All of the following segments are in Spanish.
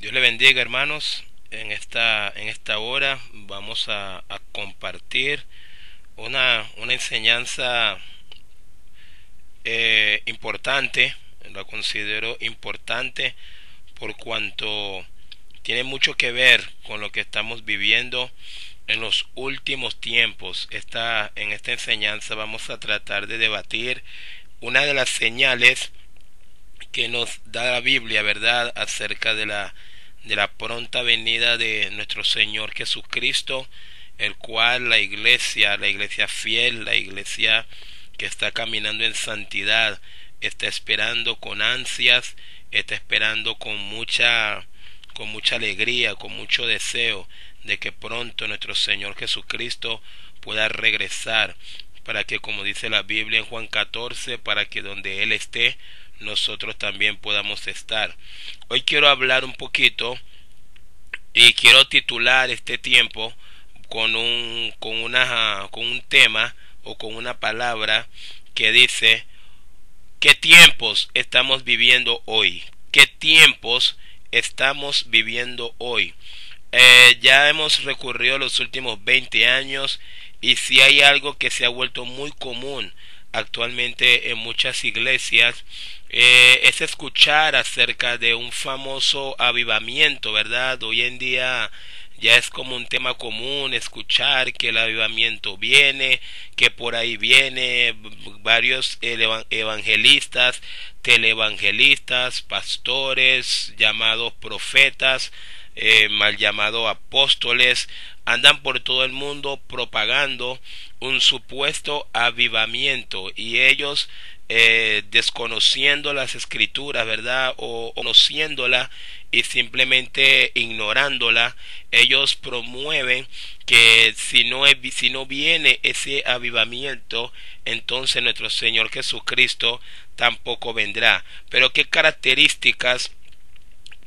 Dios le bendiga, hermanos. En esta hora vamos a compartir una enseñanza importante. La considero importante por cuanto tiene mucho que ver con lo que estamos viviendo en los últimos tiempos. En esta enseñanza vamos a tratar de debatir una de las señales que nos da la Biblia, ¿verdad?, acerca de la pronta venida de nuestro Señor Jesucristo, el cual la iglesia fiel, la iglesia que está caminando en santidad, está esperando con ansias, está esperando con mucha alegría, con mucho deseo de que pronto nuestro Señor Jesucristo pueda regresar, para que, como dice la Biblia en Juan 14, para que donde Él esté, nosotros también podamos estar. Hoy quiero hablar un poquito y quiero titular este tiempo con un tema o con una palabra que dice: ¿qué tiempos estamos viviendo hoy? ¿Qué tiempos estamos viviendo hoy? Ya hemos recorrido los últimos 20 años, y si hay algo que se ha vuelto muy común actualmente en muchas iglesias, es escuchar acerca de un famoso avivamiento, ¿verdad? Hoy en día ya es como un tema común escuchar que el avivamiento viene, que por ahí viene varios evangelistas, televangelistas, pastores, llamados profetas, mal llamados apóstoles, andan por todo el mundo propagando un supuesto avivamiento, y ellos, desconociendo las escrituras, ¿verdad?, o conociéndola y simplemente ignorándola, ellos promueven que si no viene ese avivamiento, entonces nuestro Señor Jesucristo tampoco vendrá. Pero ¿qué características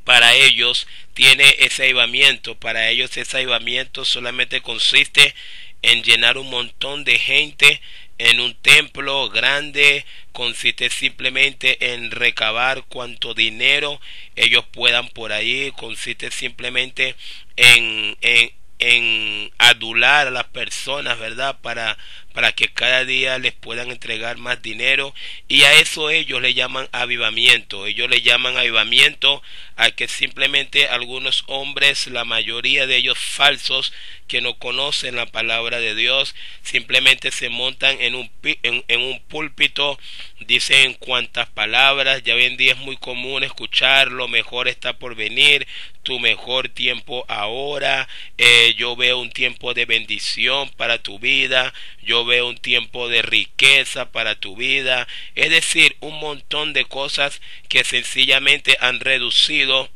para ellos tiene ese avivamiento? Para ellos ese avivamiento solamente consiste en llenar un montón de gente en un templo grande, consiste simplemente en recabar cuanto dinero ellos puedan por ahí, consiste simplemente en adular a las personas, ¿verdad?, para que cada día les puedan entregar más dinero, y a eso ellos le llaman avivamiento. Ellos le llaman avivamiento a que simplemente algunos hombres, la mayoría de ellos falsos, que no conocen la palabra de Dios, simplemente se montan en un púlpito, dicen cuantas palabras. Ya hoy en día es muy común escuchar: lo mejor está por venir, tu mejor tiempo ahora, yo veo un tiempo de bendición para tu vida, yo veo un tiempo de riqueza para tu vida. Es decir, un montón de cosas que sencillamente han reducido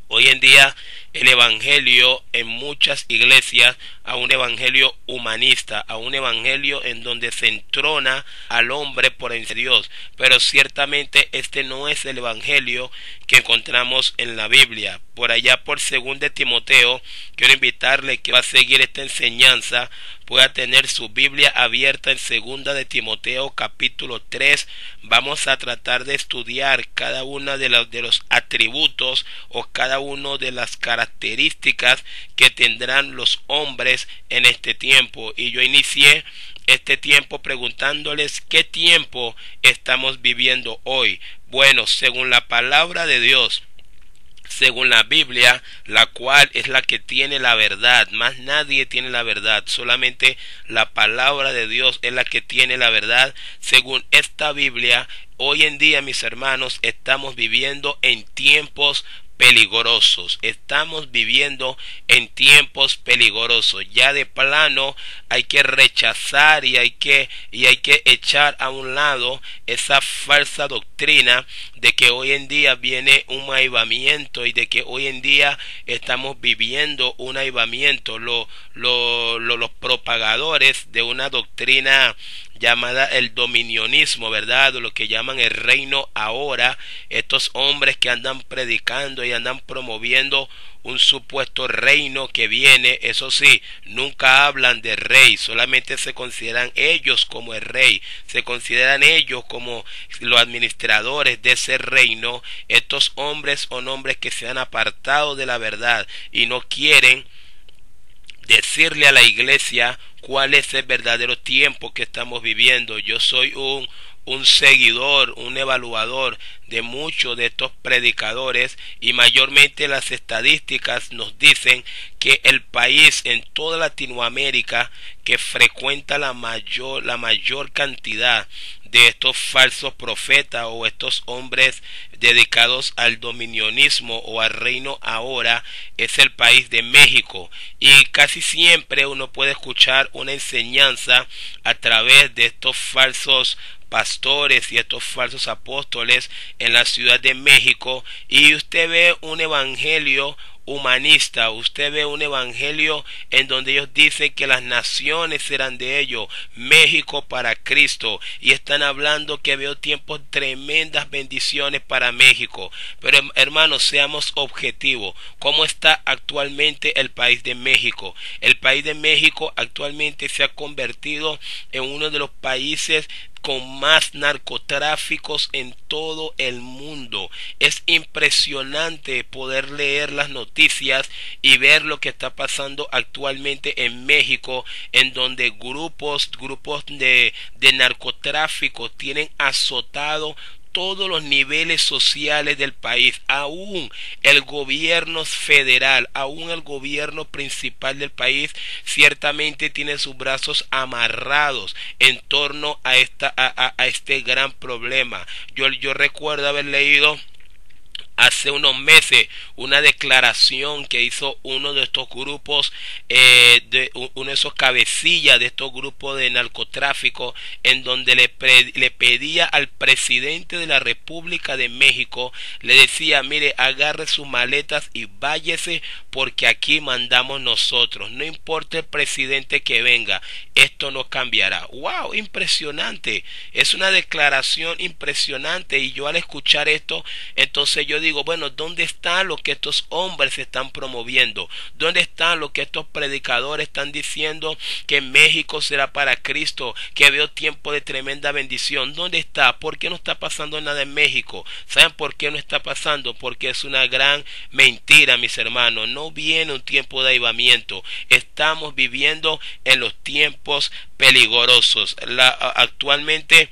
hoy en día el evangelio en muchas iglesias a un evangelio humanista, a un evangelio en donde se entrona al hombre por encima de Dios. Pero ciertamente este no es el evangelio que encontramos en la Biblia. Por allá por 2 Timoteo, quiero invitarle que va a seguir esta enseñanza, pueda tener su Biblia abierta en 2 Timoteo capítulo 3. Vamos a tratar de estudiar cada uno de los atributos, o cada uno de las características que tendrán los hombres en este tiempo. Y yo inicié este tiempo preguntándoles: ¿qué tiempo estamos viviendo hoy? Bueno, según la palabra de Dios, según la Biblia, la cual es la que tiene la verdad, más nadie tiene la verdad, solamente la palabra de Dios es la que tiene la verdad. Según esta Biblia, hoy en día, mis hermanos, estamos viviendo en tiempos peligrosos. Estamos viviendo en tiempos peligrosos. Ya de plano hay que rechazar y hay que echar a un lado esa falsa doctrina de que hoy en día viene un avivamiento y de que hoy en día estamos viviendo un avivamiento. Los propagadores de una doctrina llamada el dominionismo, ¿verdad? O lo que llaman el reino ahora. Estos hombres que andan predicando y andan promoviendo un supuesto reino que viene, eso sí, nunca hablan de rey, solamente se consideran ellos como el rey, se consideran ellos como los administradores de ese reino. Estos hombres son hombres que se han apartado de la verdad y no quieren decirle a la iglesia cuál es el verdadero tiempo que estamos viviendo. Yo soy un seguidor, un evaluador de muchos de estos predicadores, y mayormente las estadísticas nos dicen que el país en toda Latinoamérica que frecuenta la mayor cantidad de estos falsos profetas o estos hombres dedicados al dominionismo o al reino ahora es el país de México. Y casi siempre uno puede escuchar una enseñanza a través de estos falsos pastores y estos falsos apóstoles en la Ciudad de México, y usted ve un evangelio humanista, usted ve un evangelio en donde ellos dicen que las naciones serán de ellos, México para Cristo, y están hablando que veo tiempos tremendas bendiciones para México. Pero hermanos, seamos objetivos. ¿Cómo está actualmente el país de México? El país de México actualmente se ha convertido en uno de los países con más narcotráficos en todo el mundo. Es impresionante poder leer las noticias y ver lo que está pasando actualmente en México, en donde grupos de narcotráfico tienen azotado todos los niveles sociales del país. Aún el gobierno federal, aún el gobierno principal del país ciertamente tiene sus brazos amarrados en torno a este gran problema. Yo recuerdo haber leído hace unos meses una declaración que hizo uno de estos grupos, uno de esos cabecillas de estos grupos de narcotráfico, en donde le pedía al presidente de la República de México, le decía: mire, agarre sus maletas y váyase, porque aquí mandamos nosotros, no importa el presidente que venga, esto no cambiará. ¡Wow! Impresionante, es una declaración impresionante. Y yo al escuchar esto, entonces yo digo, bueno, ¿dónde está lo que estos hombres están promoviendo? ¿Dónde está lo que estos predicadores están diciendo que México será para Cristo, que veo tiempo de tremenda bendición? ¿Dónde está? ¿Por qué no está pasando nada en México? ¿Saben por qué no está pasando? Porque es una gran mentira, mis hermanos. No viene un tiempo de avivamiento. Estamos viviendo en los tiempos peligrosos. Actualmente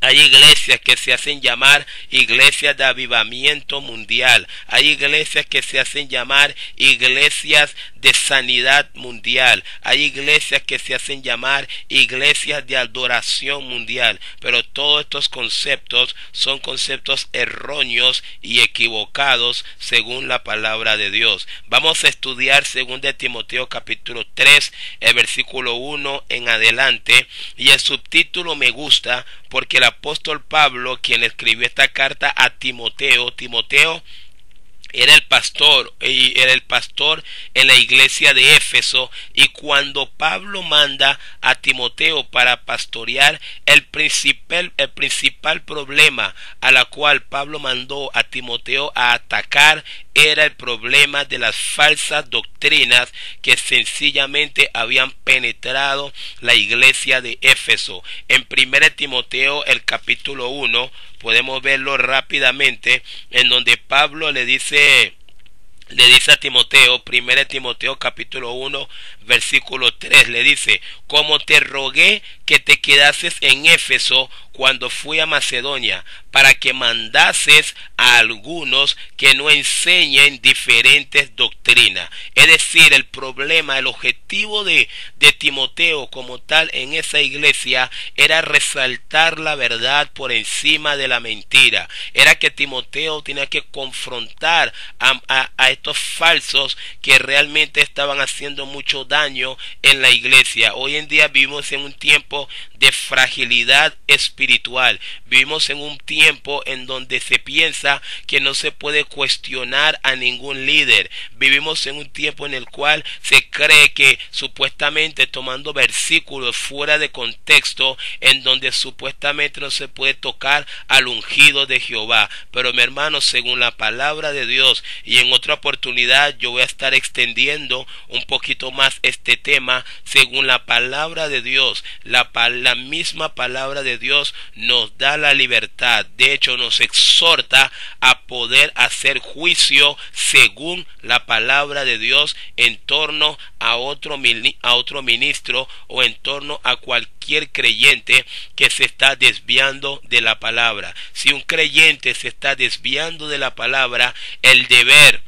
hay iglesias que se hacen llamar iglesias de avivamiento mundial. Hay iglesias que se hacen llamar iglesias de sanidad mundial. Hay iglesias que se hacen llamar iglesias de adoración mundial. Pero todos estos conceptos son conceptos erróneos y equivocados según la palabra de Dios. Vamos a estudiar 2 Timoteo capítulo 3, el versículo 1 en adelante. Y el subtítulo me gusta porque el apóstol Pablo, quien escribió esta carta a Timoteo, era el pastor en la iglesia de Éfeso, y cuando Pablo manda a Timoteo para pastorear, el principal problema a la cual Pablo mandó a Timoteo a atacar era el problema de las falsas doctrinas que sencillamente habían penetrado la iglesia de Éfeso. En 1 Timoteo el capítulo 1 podemos verlo rápidamente, en donde Pablo le dice a Timoteo, 1 Timoteo capítulo 1 versículo 3, le dice: como te rogué que te quedases en Éfeso cuando fui a Macedonia, para que mandases a algunos que no enseñen diferentes doctrinas. Es decir, el problema, el objetivo de Timoteo como tal en esa iglesia era resaltar la verdad por encima de la mentira. Era que Timoteo tenía que confrontar a estos falsos que realmente estaban haciendo mucho daño en la iglesia. Hoy en día vivimos en un tiempo de fragilidad espiritual. Vivimos en un tiempo en donde se piensa que no se puede cuestionar a ningún líder. Vivimos en un tiempo en el cual se cree que supuestamente tomando versículos fuera de contexto, en donde supuestamente no se puede tocar al ungido de Jehová. Pero mi hermano, según la palabra de Dios, y en otra oportunidad yo voy a estar extendiendo un poquito más este tema, según la palabra de Dios, la misma palabra de Dios nos da la libertad. De hecho, nos exhorta a poder hacer juicio según la palabra de Dios en torno a otro ministro o en torno a cualquier creyente que se está desviando de la palabra. Si un creyente se está desviando de la palabra, el deber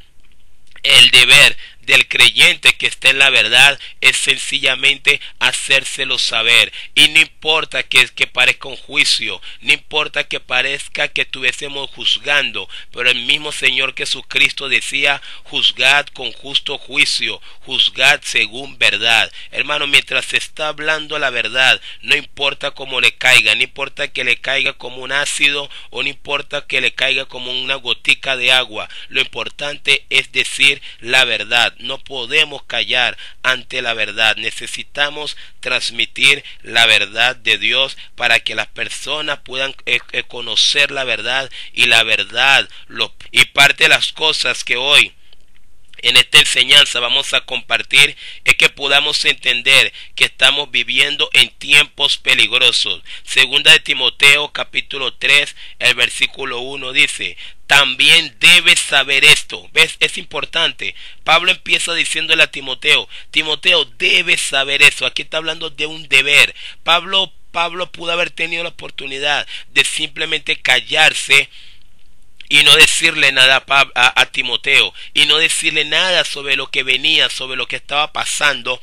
del creyente que está en la verdad es sencillamente hacérselo saber. Y no importa que parezca un juicio, no importa que parezca que estuviésemos juzgando, pero el mismo Señor Jesucristo decía: juzgad con justo juicio, juzgad según verdad. Hermano, mientras se está hablando la verdad, no importa cómo le caiga, no importa que le caiga como un ácido o no importa que le caiga como una gotica de agua, lo importante es decir la verdad. No podemos callar ante la verdad. Necesitamos transmitir la verdad de Dios para que las personas puedan conocer la verdad y la verdad. Y parte de las cosas que hoy en esta enseñanza vamos a compartir es que podamos entender que estamos viviendo en tiempos peligrosos. Segunda de Timoteo capítulo 3, el versículo 1 dice: también debes saber esto. ¿Ves? Es importante. Pablo empieza diciéndole a Timoteo: Timoteo, debes saber eso. Aquí está hablando de un deber. Pablo pudo haber tenido la oportunidad de simplemente callarse y no decirle nada a Timoteo, y no decirle nada sobre lo que venía, sobre lo que estaba pasando.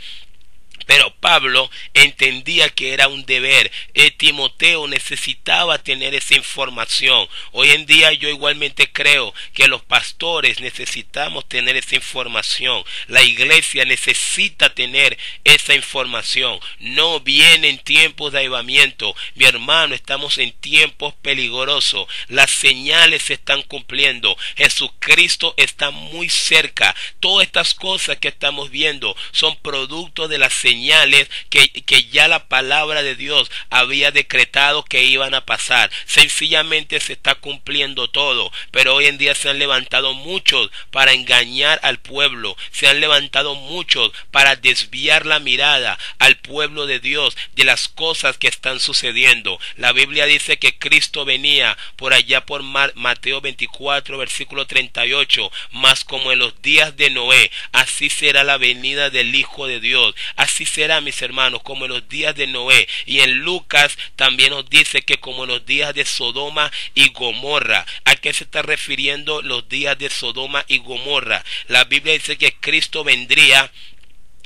Pero Pablo entendía que era un deber. Timoteo necesitaba tener esa información. Hoy en día yo igualmente creo que los pastores necesitamos tener esa información. La iglesia necesita tener esa información. No vienen tiempos de avivamiento. Mi hermano, estamos en tiempos peligrosos. Las señales se están cumpliendo. Jesucristo está muy cerca. Todas estas cosas que estamos viendo son producto de las señales que ya la palabra de Dios había decretado que iban a pasar. Sencillamente se está cumpliendo todo, pero hoy en día se han levantado muchos para engañar al pueblo, se han levantado muchos para desviar la mirada al pueblo de Dios de las cosas que están sucediendo. La Biblia dice que Cristo venía por allá por Mateo 24 versículo 38, mas como en los días de Noé, así será la venida del Hijo de Dios. Así será, mis hermanos, como en los días de Noé. Y en Lucas también nos dice que como en los días de Sodoma y Gomorra. ¿A qué se está refiriendo los días de Sodoma y Gomorra? La Biblia dice que Cristo vendría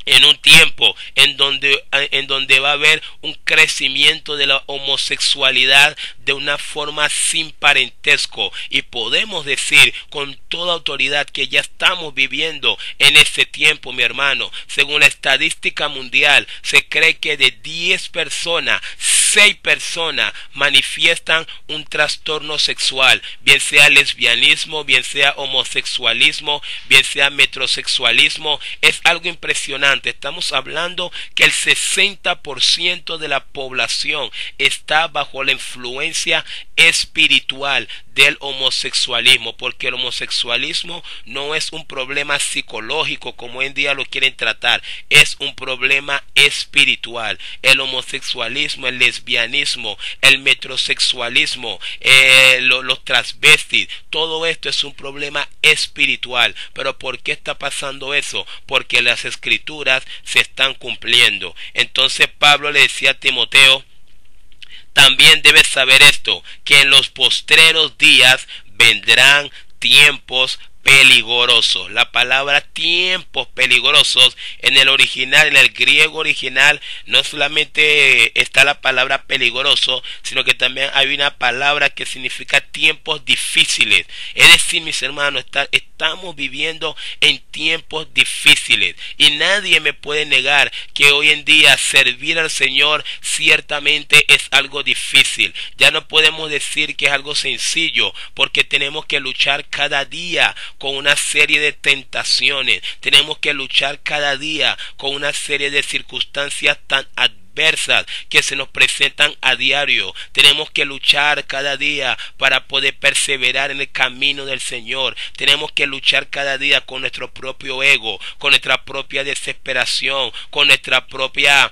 en un tiempo en donde va a haber un crecimiento de la homosexualidad de una forma sin parentesco, y podemos decir con toda autoridad que ya estamos viviendo en ese tiempo, mi hermano. Según la estadística mundial, se cree que de 10 personas, 6 personas manifiestan un trastorno sexual, bien sea lesbianismo, bien sea homosexualismo, bien sea metrosexualismo. Es algo impresionante. Estamos hablando que el 60% de la población está bajo la influencia espiritual del homosexualismo, porque el homosexualismo no es un problema psicológico como hoy en día lo quieren tratar, es un problema espiritual. El homosexualismo, el lesbianismo, el metrosexualismo, los transvestis, todo esto es un problema espiritual. Pero ¿por qué está pasando eso? Porque las escrituras se están cumpliendo. Entonces Pablo le decía a Timoteo: también debes saber esto, que en los postreros días vendrán tiempos peligrosos. La palabra tiempos peligrosos en el original, en el griego original, no solamente está la palabra peligroso, sino que también hay una palabra que significa tiempos difíciles. Es decir, mis hermanos, estamos viviendo en tiempos difíciles y nadie me puede negar que hoy en día servir al Señor ciertamente es algo difícil. Ya no podemos decir que es algo sencillo, porque tenemos que luchar cada día con una serie de tentaciones, tenemos que luchar cada día con una serie de circunstancias tan adversas que se nos presentan a diario. Tenemos que luchar cada día para poder perseverar en el camino del Señor. Tenemos que luchar cada día con nuestro propio ego, con nuestra propia desesperación, con nuestra propia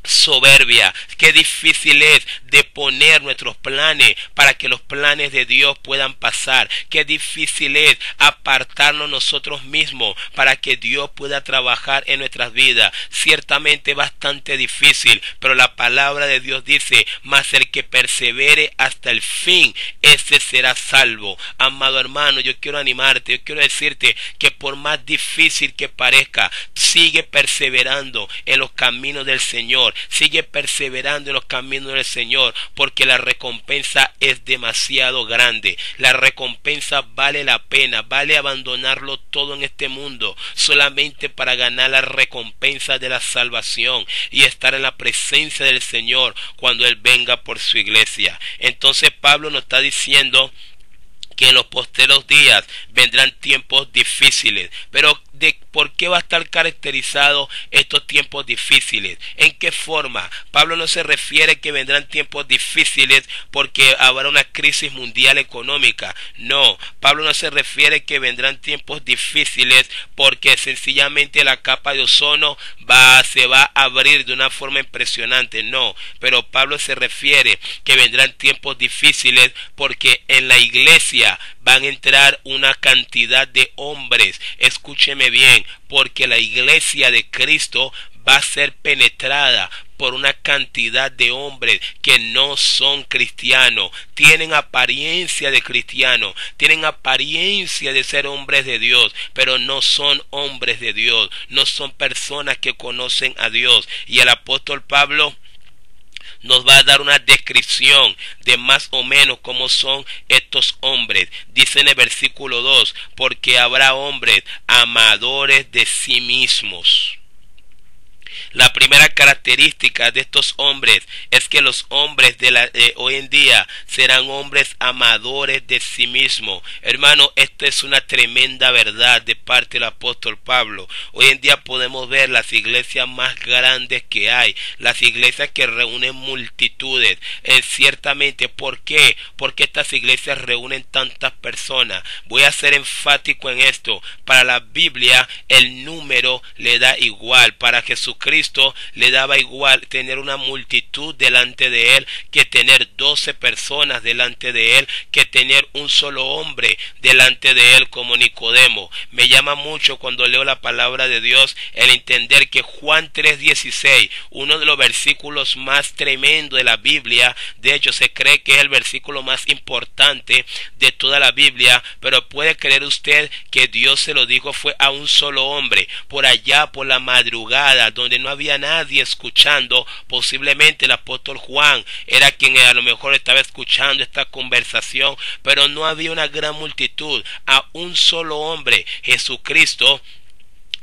soberbia. Qué difícil es de poner nuestros planes para que los planes de Dios puedan pasar. Qué difícil es apartarnos nosotros mismos para que Dios pueda trabajar en nuestras vidas. Ciertamente bastante difícil, pero la palabra de Dios dice: mas el que persevere hasta el fin, ese será salvo. Amado hermano, yo quiero animarte, yo quiero decirte que por más difícil que parezca, sigue perseverando en los caminos del Señor. Sigue perseverando en los caminos del Señor, porque la recompensa es demasiado grande. La recompensa vale la pena, vale abandonarlo todo en este mundo solamente para ganar la recompensa de la salvación y estar en la presencia del Señor cuando Él venga por su iglesia. Entonces Pablo nos está diciendo que en los posteros días vendrán tiempos difíciles. Pero ¿por qué va a estar caracterizado estos tiempos difíciles? ¿En qué forma? Pablo no se refiere que vendrán tiempos difíciles porque habrá una crisis mundial económica. No, Pablo no se refiere que vendrán tiempos difíciles porque sencillamente la capa de ozono se va a abrir de una forma impresionante. No, pero Pablo se refiere que vendrán tiempos difíciles porque en la iglesia van a entrar una cantidad de hombres. Escúcheme bien, porque la iglesia de Cristo va a ser penetrada por una cantidad de hombres que no son cristianos, tienen apariencia de cristianos, tienen apariencia de ser hombres de Dios, pero no son hombres de Dios, no son personas que conocen a Dios. Y el apóstol Pablo nos va a dar una descripción de más o menos cómo son estos hombres. Dice en el versículo 2, porque habrá hombres amadores de sí mismos. La primera característica de estos hombres es que los hombres de hoy en día serán hombres amadores de sí mismos. Hermano, esto es una tremenda verdad de parte del apóstol Pablo. Hoy en día podemos ver las iglesias más grandes que hay, las iglesias que reúnen multitudes. Ciertamente, ¿por qué? Porque estas iglesias reúnen tantas personas. Voy a ser enfático en esto. Para la Biblia el número le da igual. Para Jesucristo le daba igual tener una multitud delante de él que tener 12 personas delante de él, que tener un solo hombre delante de él como Nicodemo. Me llama mucho cuando leo la palabra de Dios el entender que Juan 3:16, uno de los versículos más tremendos de la Biblia, de hecho se cree que es el versículo más importante de toda la Biblia, pero puede creer usted que Dios se lo dijo fue a un solo hombre, por allá por la madrugada, donde no había nadie escuchando. Posiblemente el apóstol Juan era quien a lo mejor estaba escuchando esta conversación, pero no había una gran multitud. A un solo hombre, Jesucristo,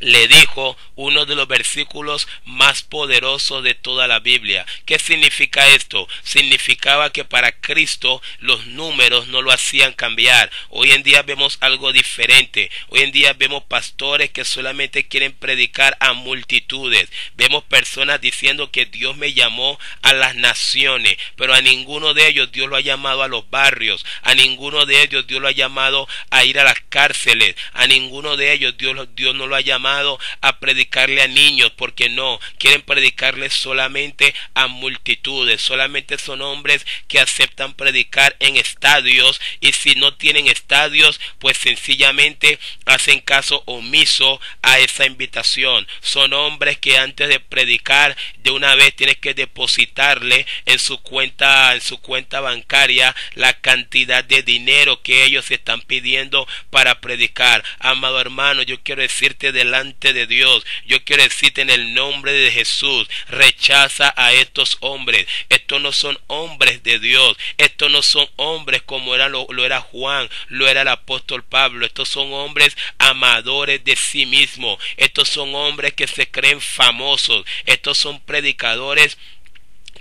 le dijo uno de los versículos más poderosos de toda la Biblia. ¿Qué significa esto? Significaba que para Cristo los números no lo hacían cambiar. Hoy en día vemos algo diferente. Hoy en día vemos pastores que solamente quieren predicar a multitudes. Vemos personas diciendo que Dios me llamó a las naciones, pero a ninguno de ellos Dios lo ha llamado a los barrios. A ninguno de ellos Dios lo ha llamado a ir a las cárceles. A ninguno de ellos Dios no lo ha llamado llamado a predicarle a niños, porque no, quieren predicarle solamente a multitudes. Solamente son hombres que aceptan predicar en estadios, y si no tienen estadios, pues sencillamente hacen caso omiso a esa invitación. Son hombres que antes de predicar, de una vez tienes que depositarle en su cuenta bancaria la cantidad de dinero que ellos están pidiendo para predicar. Amado hermano, yo quiero decirte delante de Dios, yo quiero decirte en el nombre de Jesús, rechaza a estos hombres. Estos no son hombres de Dios, estos no son hombres como lo era Juan, lo era el apóstol Pablo. Estos son hombres amadores de sí mismos, estos son hombres que se creen famosos, estos son predicadores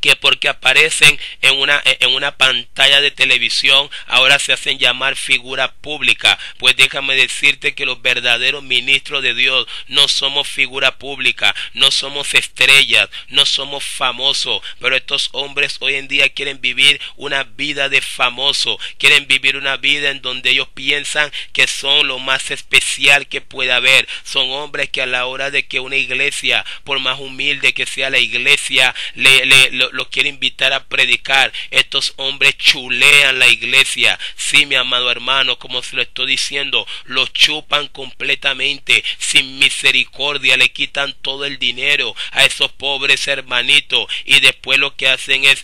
que porque aparecen en una pantalla de televisión ahora se hacen llamar figura pública. Pues déjame decirte que los verdaderos ministros de Dios no somos figura pública, no somos estrellas, no somos famosos, pero estos hombres hoy en día quieren vivir una vida de famoso, quieren vivir una vida en donde ellos piensan que son lo más especial que puede haber. Son hombres que a la hora de que una iglesia, por más humilde que sea la iglesia, lo quiere invitar a predicar, estos hombres chulean la iglesia. Sí, mi amado hermano, como se lo estoy diciendo, lo chupan completamente, sin misericordia, le quitan todo el dinero a esos pobres hermanitos, y después lo que hacen es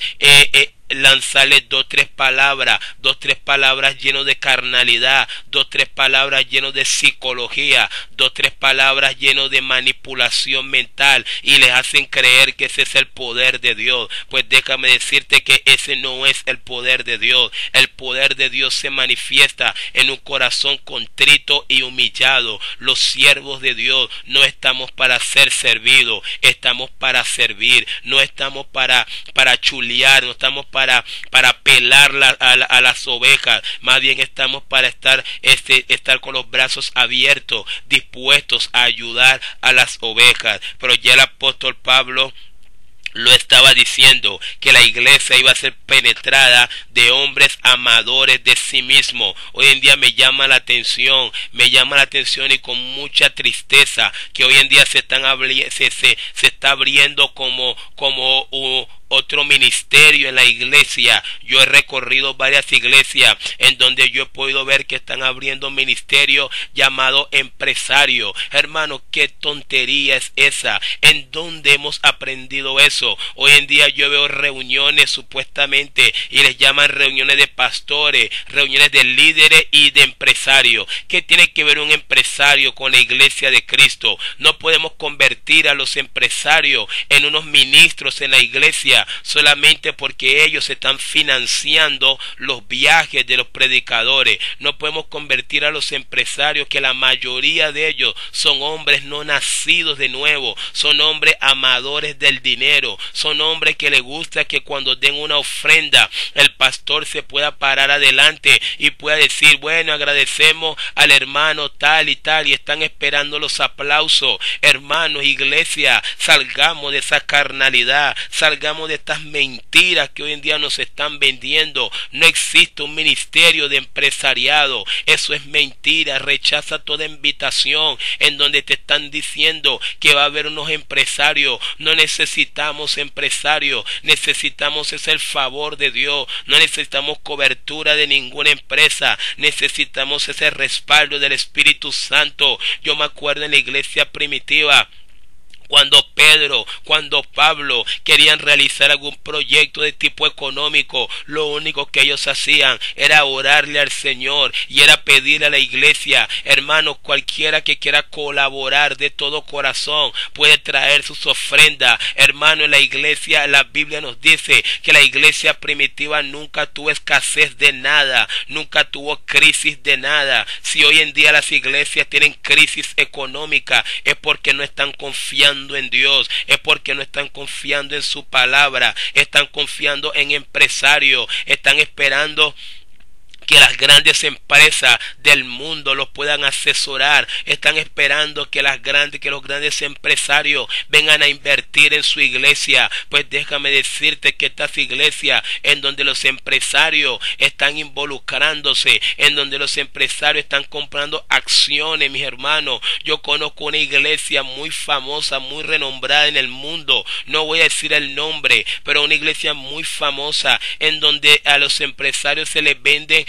lanzarle dos, tres palabras llenos de carnalidad, dos, tres palabras llenos de psicología, dos, tres palabras llenos de manipulación mental, y les hacen creer que ese es el poder de Dios. Pues déjame decirte que ese no es el poder de Dios. El poder de Dios se manifiesta en un corazón contrito y humillado. Los siervos de Dios no estamos para ser servidos, estamos para servir. No estamos para chulear, no estamos para pelar a las ovejas. Más bien estamos para estar con los brazos abiertos, dispuestos a ayudar a las ovejas. Pero ya el apóstol Pablo lo estaba diciendo, que la iglesia iba a ser penetrada de hombres amadores de sí mismos. Hoy en día me llama la atención y con mucha tristeza que hoy en día se está abriendo como otro ministerio en la iglesia. Yo he recorrido varias iglesias en donde yo he podido ver que están abriendo ministerio llamado empresario. Hermano, qué tontería es esa. ¿En dónde hemos aprendido eso? Hoy en día yo veo reuniones supuestamente y les llaman reuniones de pastores, reuniones de líderes y de empresarios. ¿Qué tiene que ver un empresario con la iglesia de Cristo? No podemos convertir a los empresarios en unos ministros en la iglesia solamente porque ellos están financiando los viajes de los predicadores. No podemos convertir a los empresarios, que la mayoría de ellos son hombres no nacidos de nuevo, son hombres amadores del dinero, son hombres que les gusta que cuando den una ofrenda el pastor se pueda parar adelante y pueda decir, bueno, agradecemos al hermano tal y tal, y están esperando los aplausos. Hermanos, iglesia, salgamos de esa carnalidad, salgamos de estas mentiras que hoy en día nos están vendiendo. No existe un ministerio de empresariado, eso es mentira. Rechaza toda invitación en donde te están diciendo que va a haber unos empresarios. No necesitamos empresarios, necesitamos es el favor de Dios. No necesitamos cobertura de ninguna empresa, necesitamos ese respaldo del Espíritu Santo. Yo me acuerdo en la iglesia primitiva, cuando Pablo querían realizar algún proyecto de tipo económico, lo único que ellos hacían era orarle al Señor y era pedirle a la iglesia. Hermanos, cualquiera que quiera colaborar de todo corazón puede traer sus ofrendas. Hermano, en la iglesia, la Biblia nos dice que la iglesia primitiva nunca tuvo escasez de nada, nunca tuvo crisis de nada. Si hoy en día las iglesias tienen crisis económica, es porque no están confiando en Dios, es porque no están confiando en su palabra, están confiando en empresarios, están esperando que las grandes empresas del mundo los puedan asesorar. Están esperando que los grandes empresarios vengan a invertir en su iglesia. Pues déjame decirte que estas iglesias en donde los empresarios están involucrándose, en donde los empresarios están comprando acciones, mis hermanos. Yo conozco una iglesia muy famosa, muy renombrada en el mundo. No voy a decir el nombre, pero una iglesia muy famosa en donde a los empresarios se les venden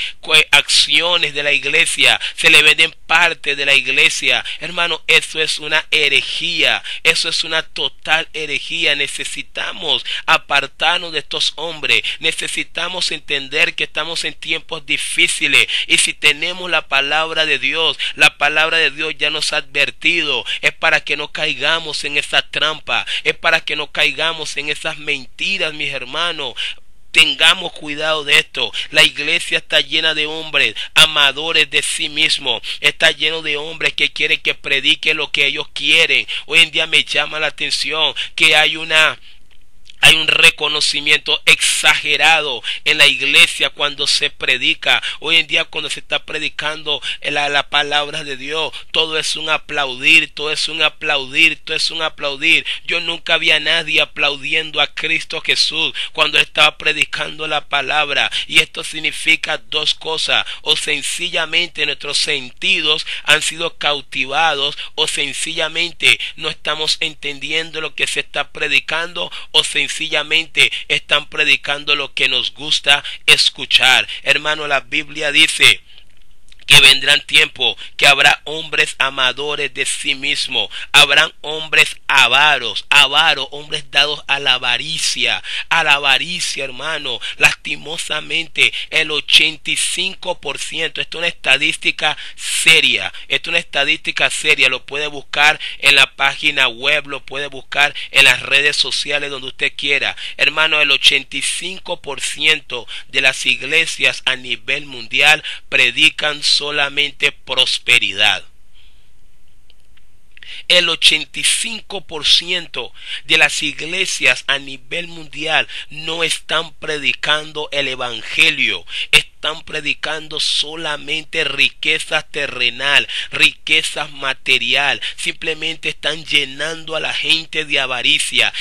acciones de la iglesia, se le venden parte de la iglesia. Hermano, eso es una herejía, eso es una total herejía. Necesitamos apartarnos de estos hombres, necesitamos entender que estamos en tiempos difíciles, y si tenemos la palabra de Dios, la palabra de Dios ya nos ha advertido, es para que no caigamos en esa trampa, es para que no caigamos en esas mentiras, mis hermanos. Tengamos cuidado de esto. La iglesia está llena de hombres amadores de sí mismos. Está lleno de hombres que quieren que predique lo que ellos quieren. Hoy en día me llama la atención que hay un reconocimiento exagerado en la iglesia cuando se predica. Hoy en día cuando se está predicando la palabra de Dios, todo es un aplaudir, todo es un aplaudir, todo es un aplaudir. Yo nunca vi a nadie aplaudiendo a Cristo Jesús cuando estaba predicando la palabra. Y esto significa dos cosas: o sencillamente nuestros sentidos han sido cautivados, o sencillamente no estamos entendiendo lo que se está predicando, o sencillamente están predicando lo que nos gusta escuchar. Hermano, la Biblia dice que vendrán tiempos que habrá hombres amadores de sí mismos, habrán hombres avaros, hombres dados a la avaricia, hermano. Lastimosamente el 85%, esto es una estadística seria, lo puede buscar en la página web, lo puede buscar en las redes sociales, donde usted quiera. Hermano, el 85% de las iglesias a nivel mundial predican solamente prosperidad. El 85% de las iglesias a nivel mundial no están predicando el evangelio, están predicando solamente riqueza terrenal, riqueza material. Simplemente están llenando a la gente de avaricia,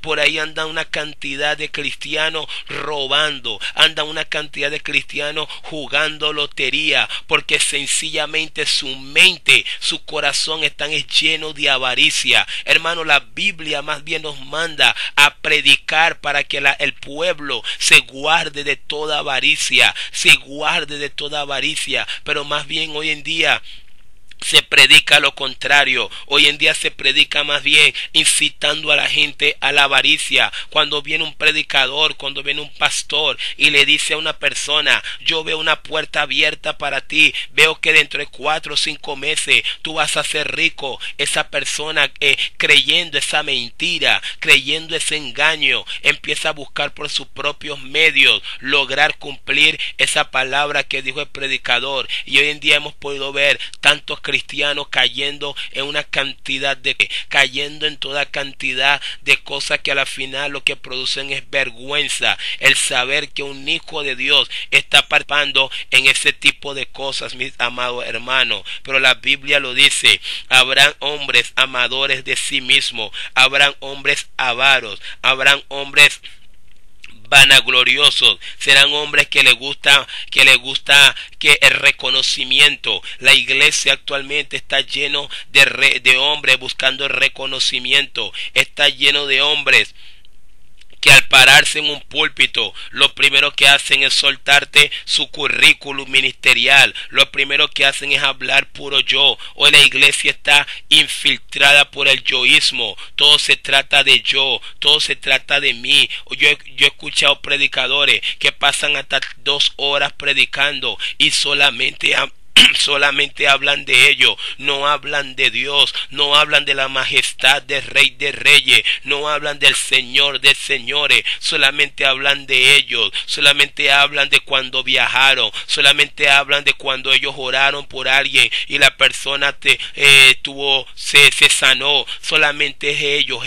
Por ahí anda una cantidad de cristianos robando, anda una cantidad de cristianos jugando lotería, porque sencillamente su mente, su corazón están llenos de avaricia. Hermano, la Biblia más bien nos manda a predicar para que el pueblo se guarde de toda avaricia, pero más bien hoy en día se predica lo contrario. Hoy en día se predica más bien incitando a la gente a la avaricia. Cuando viene un predicador, cuando viene un pastor y le dice a una persona: yo veo una puerta abierta para ti, veo que dentro de 4 o 5 meses tú vas a ser rico. Esa persona creyendo esa mentira, creyendo ese engaño, empieza a buscar por sus propios medios lograr cumplir esa palabra que dijo el predicador. Y hoy en día hemos podido ver tantos cristianos cayendo en toda cantidad de cosas que a la final lo que producen es vergüenza. El saber que un hijo de Dios está participando en ese tipo de cosas, mis amados hermanos. Pero la Biblia lo dice: habrán hombres amadores de sí mismos, habrán hombres avaros, habrán hombres vanagloriosos, serán hombres que les gusta que el reconocimiento. La iglesia actualmente está lleno de hombres buscando el reconocimiento, está lleno de hombres que al pararse en un púlpito, lo primero que hacen es soltarte su currículum ministerial, lo primero que hacen es hablar puro yo. Hoy la iglesia está infiltrada por el yoísmo, todo se trata de yo, todo se trata de mí. Yo he escuchado predicadores que pasan hasta 2 horas predicando y solamente solamente hablan de ellos, no hablan de Dios, no hablan de la majestad del Rey de Reyes, no hablan del Señor de Señores, solamente hablan de ellos, solamente hablan de cuando viajaron, solamente hablan de cuando ellos oraron por alguien y la persona se sanó. Solamente es ellos.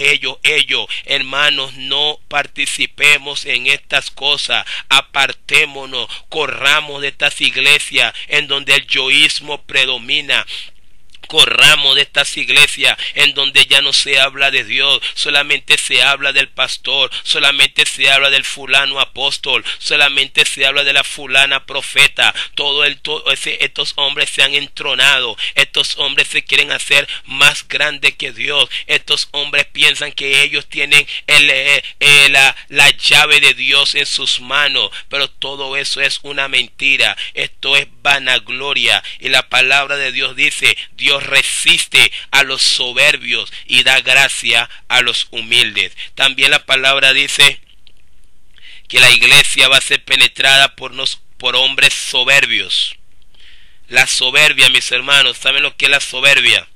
Hermanos, no participemos en estas cosas, apartémonos, corramos de estas iglesias en donde el yoísmo predomina. Corramos de estas iglesias en donde ya no se habla de Dios, solamente se habla del pastor, solamente se habla del fulano apóstol, solamente se habla de la fulana profeta. Estos hombres se han entronado, estos hombres se quieren hacer más grandes que Dios, estos hombres piensan que ellos tienen la llave de Dios en sus manos, pero todo eso es una mentira. Esto es vanagloria, y la palabra de Dios dice: Dios resiste a los soberbios y da gracia a los humildes. También la palabra dice que la iglesia va a ser penetrada por hombres soberbios. La soberbia, mis hermanos, ¿saben lo que es la soberbia?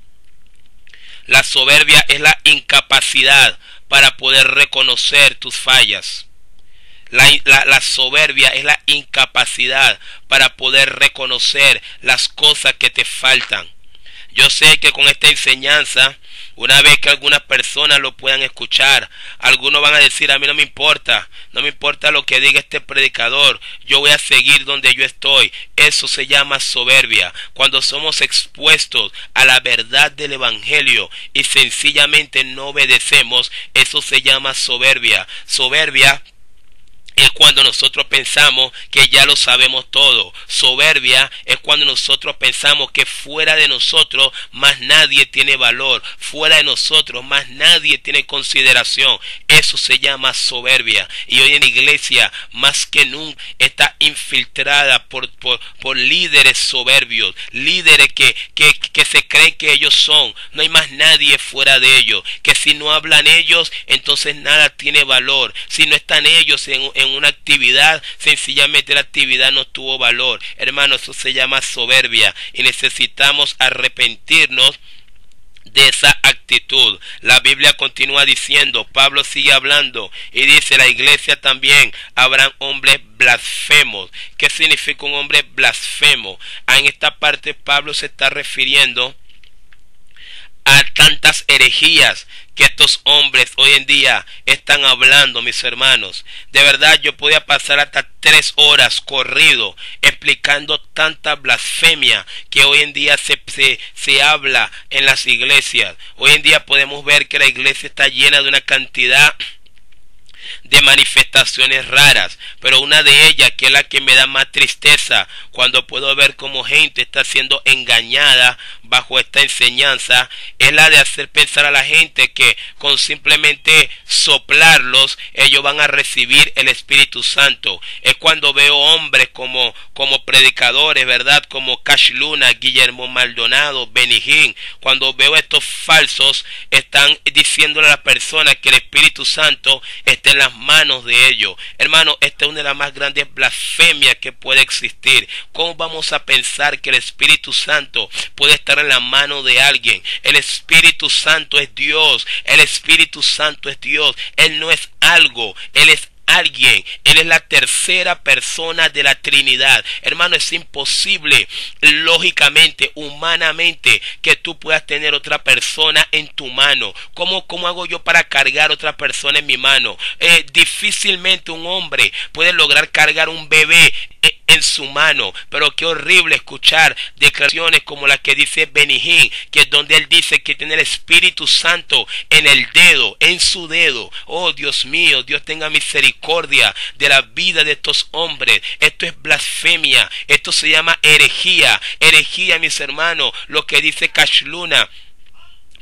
La soberbia es la incapacidad para poder reconocer tus fallas. La soberbia es la incapacidad para poder reconocer las cosas que te faltan. Yo sé que con esta enseñanza, una vez que algunas personas lo puedan escuchar, algunos van a decir: a mí no me importa lo que diga este predicador, yo voy a seguir donde yo estoy. Eso se llama soberbia. Cuando somos expuestos a la verdad del evangelio y sencillamente no obedecemos, eso se llama soberbia. Soberbia es cuando nosotros pensamos que ya lo sabemos todo. Soberbia es cuando nosotros pensamos que fuera de nosotros más nadie tiene valor, fuera de nosotros más nadie tiene consideración. Eso se llama soberbia. Y hoy en la iglesia más que nunca está infiltrada por líderes soberbios, líderes que se creen que ellos son. No hay más nadie fuera de ellos, que si no hablan ellos, entonces nada tiene valor. Si no están ellos en una actividad, sencillamente la actividad no tuvo valor. Hermanos, eso se llama soberbia y necesitamos arrepentirnos de esa actitud. La Biblia continúa diciendo, Pablo sigue hablando y dice: la iglesia también habrán hombres blasfemos. ¿Qué significa un hombre blasfemo? En esta parte Pablo se está refiriendo a tantas herejías que estos hombres hoy en día están hablando, mis hermanos. De verdad, yo podía pasar hasta 3 horas corrido explicando tanta blasfemia que hoy en día se habla en las iglesias. Hoy en día podemos ver que la iglesia está llena de una cantidad de manifestaciones raras, pero una de ellas, que es la que me da más tristeza, cuando puedo ver cómo gente está siendo engañada bajo esta enseñanza, es la de hacer pensar a la gente que con simplemente soplarlos ellos van a recibir el Espíritu Santo. Es cuando veo hombres como predicadores, ¿verdad? Como Cash Luna, Guillermo Maldonado, Benny Hinn. Cuando veo estos falsos, están diciéndole a la persona que el Espíritu Santo está en las manos de ellos. Hermano, esta es una de las más grandes blasfemias que puede existir. ¿Cómo vamos a pensar que el Espíritu Santo puede estar en la mano de alguien? El Espíritu Santo es Dios. El Espíritu Santo es Dios. Él no es algo, Él es alguien. Él es la tercera persona de la Trinidad. Hermano, es imposible, lógicamente, humanamente, que tú puedas tener otra persona en tu mano. ¿Cómo hago yo para cargar otra persona en mi mano? Difícilmente un hombre puede lograr cargar un bebé en su mano. Pero qué horrible escuchar declaraciones como la que dice Benny Hinn, que es donde él dice que tiene el Espíritu Santo en el dedo, en su dedo. Oh, Dios mío, Dios tenga misericordia de la vida de estos hombres. Esto es blasfemia, esto se llama herejía. Herejía, mis hermanos, lo que dice Cash Luna,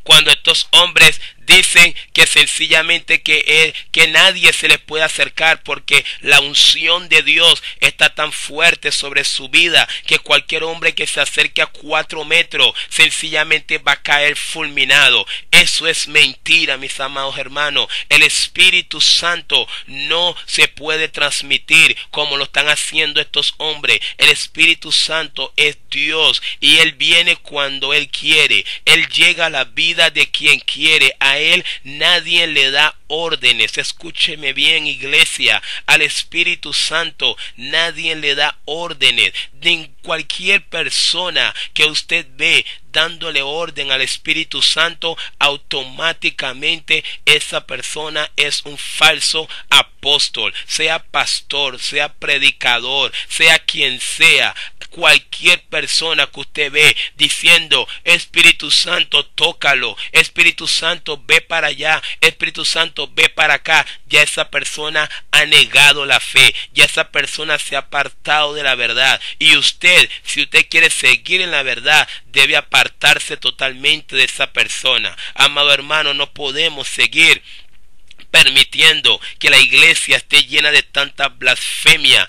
cuando estos hombres Dicen que sencillamente que nadie se les puede acercar porque la unción de Dios está tan fuerte sobre su vida que cualquier hombre que se acerque a 4 metros sencillamente va a caer fulminado. Eso es mentira, mis amados hermanos. El Espíritu Santo no se puede transmitir como lo están haciendo estos hombres. El Espíritu Santo es Dios y Él viene cuando Él quiere. Él llega a la vida de quien quiere. A Él nadie le da órdenes. Escúcheme bien, iglesia. Al Espíritu Santo nadie le da órdenes. De cualquier persona que usted ve dándole orden al Espíritu Santo, automáticamente esa persona es un falso apóstol, sea pastor, sea predicador, sea quien sea. Cualquier persona que usted ve diciendo Espíritu Santo tócalo, Espíritu Santo ve para allá, Espíritu Santo ve para acá, ya esa persona ha negado la fe, ya esa persona se ha apartado de la verdad. Y usted, si usted quiere seguir en la verdad, debe apartarse totalmente de esa persona. Amado hermano, no podemos seguir permitiendo que la iglesia esté llena de tanta blasfemia,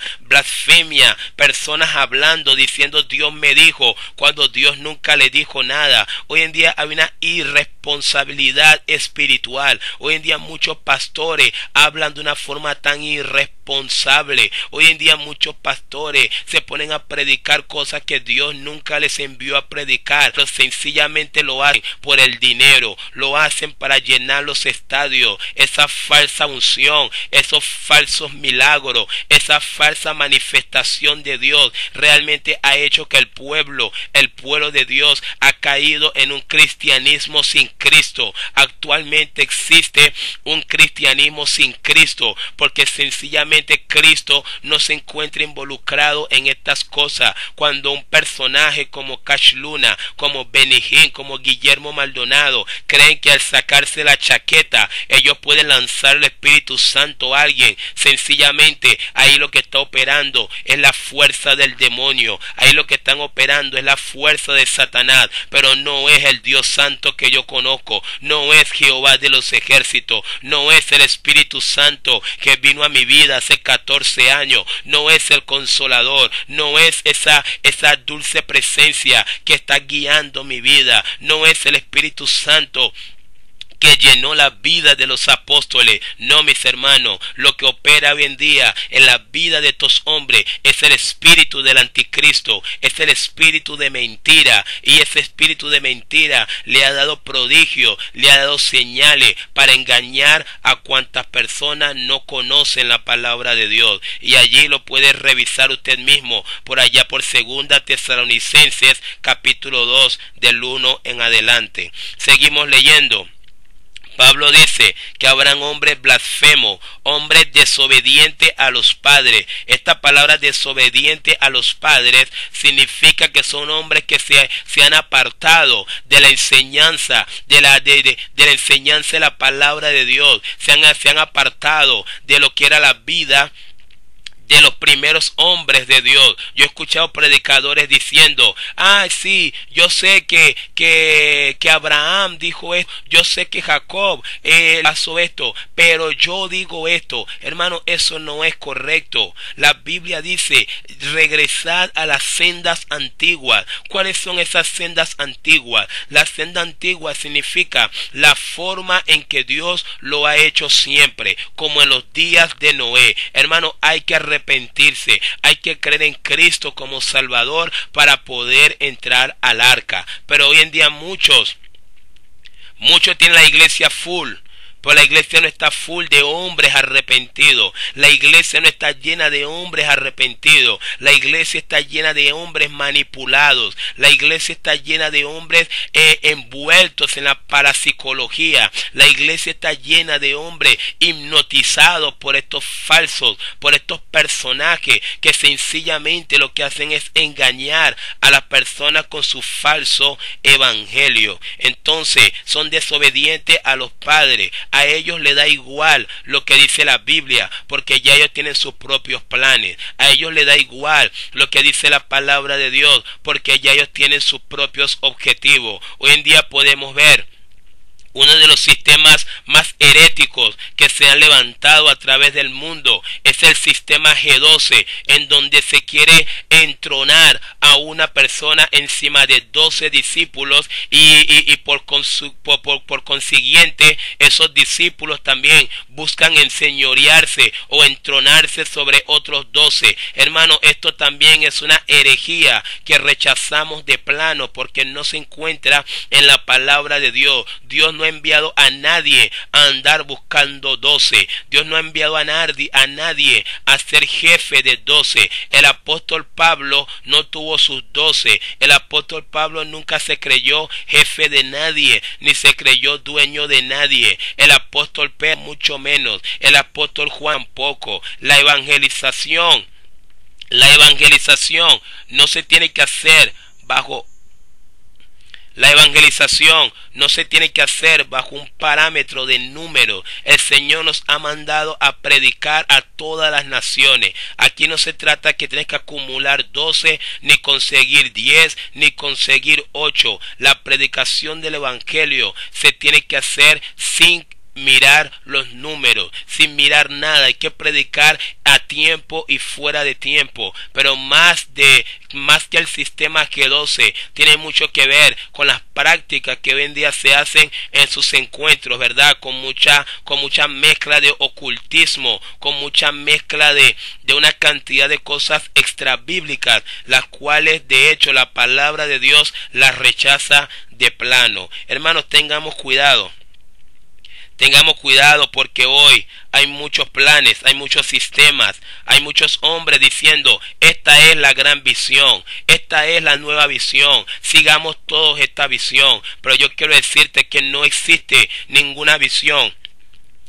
personas hablando, diciendo Dios me dijo, cuando Dios nunca le dijo nada. Hoy en día hay una irresponsabilidad espiritual. Hoy en día muchos pastores hablan de una forma tan irresponsable. Hoy en día muchos pastores se ponen a predicar cosas que Dios nunca les envió a predicar, pero sencillamente lo hacen por el dinero, lo hacen para llenar los estadios. Esa falsa unción, esos falsos milagros, esa falsa manifestación de Dios realmente ha hecho que el pueblo de Dios ha caído en un cristianismo sin Cristo. Actualmente existe un cristianismo sin Cristo porque sencillamente Cristo no se encuentra involucrado en estas cosas. Cuando un personaje como Cash Luna, como Benny Hinn, como Guillermo Maldonado creen que al sacarse la chaqueta ellos pueden lanzar el Espíritu Santo a alguien, sencillamente ahí lo que está operando es la fuerza del demonio, ahí lo que están operando es la fuerza de Satanás, pero no es el Dios Santo que yo conozco, no es Jehová de los ejércitos, no es el Espíritu Santo que vino a mi vida hace 14 años, no es el Consolador, no es esa dulce presencia que está guiando mi vida, no es el Espíritu Santo que llenó la vida de los apóstoles. No, mis hermanos, lo que opera hoy en día en la vida de estos hombres es el espíritu del anticristo, es el espíritu de mentira, y ese espíritu de mentira le ha dado prodigio, le ha dado señales para engañar a cuantas personas no conocen la palabra de Dios. Y allí lo puede revisar usted mismo, por allá por 2 Tesalonicenses capítulo 2 del 1 en adelante. Seguimos leyendo. Pablo dice que habrán hombres blasfemos, hombres desobedientes a los padres. Esta palabra desobediente a los padres significa que son hombres que se han apartado de la enseñanza, de la enseñanza de la palabra de Dios. Se han apartado de lo que era la vida de los primeros hombres de Dios. Yo he escuchado predicadores diciendo, sí, yo sé que Abraham dijo esto, yo sé que Jacob pasó esto, pero yo digo esto. Hermano, eso no es correcto. La Biblia dice, regresad a las sendas antiguas. ¿Cuáles son esas sendas antiguas? La senda antigua significa la forma en que Dios lo ha hecho siempre, como en los días de Noé. Hermano, hay que arrepentirse, hay que creer en Cristo como Salvador para poder entrar al arca. Pero hoy en día muchos tienen la iglesia full, pero la iglesia no está full de hombres arrepentidos. La iglesia no está llena de hombres arrepentidos. La iglesia está llena de hombres manipulados. La iglesia está llena de hombres envueltos en la parapsicología. La iglesia está llena de hombres hipnotizados por estos falsos, por estos personajes que sencillamente lo que hacen es engañar a las personas con su falso evangelio. Entonces son desobedientes a los padres. A ellos les da igual lo que dice la Biblia, porque ya ellos tienen sus propios planes. A ellos les da igual lo que dice la palabra de Dios, porque ya ellos tienen sus propios objetivos. Hoy en día podemos ver Uno de los sistemas más heréticos que se han levantado a través del mundo es el sistema G12, en donde se quiere entronar a una persona encima de 12 discípulos y por consiguiente esos discípulos también buscan enseñorearse o entronarse sobre otros 12. Hermano, esto también es una herejía que rechazamos de plano porque no se encuentra en la palabra de Dios. Dios no ha enviado a nadie a andar buscando 12. Dios no ha enviado a nadie a ser jefe de 12. El apóstol Pablo no tuvo sus 12. El apóstol Pablo nunca se creyó jefe de nadie, ni se creyó dueño de nadie. El apóstol Pedro mucho menos. El apóstol Juan poco. La evangelización no se tiene que hacer bajo un parámetro de número. El Señor nos ha mandado a predicar a todas las naciones. Aquí no se trata que tienes que acumular 12, ni conseguir 10, ni conseguir 8. La predicación del Evangelio se tiene que hacer sin mirar los números, sin mirar nada. Hay que predicar a tiempo y fuera de tiempo, pero más que el sistema G12 tiene mucho que ver con las prácticas que hoy en día se hacen en sus encuentros, ¿verdad? Con mucha mezcla de ocultismo, con mucha mezcla de una cantidad de cosas extrabíblicas, las cuales de hecho la palabra de Dios las rechaza de plano. Hermanos, tengamos cuidado porque hoy hay muchos planes, hay muchos sistemas, hay muchos hombres diciendo: esta es la gran visión, esta es la nueva visión, sigamos todos esta visión. Pero yo quiero decirte que no existe ninguna visión.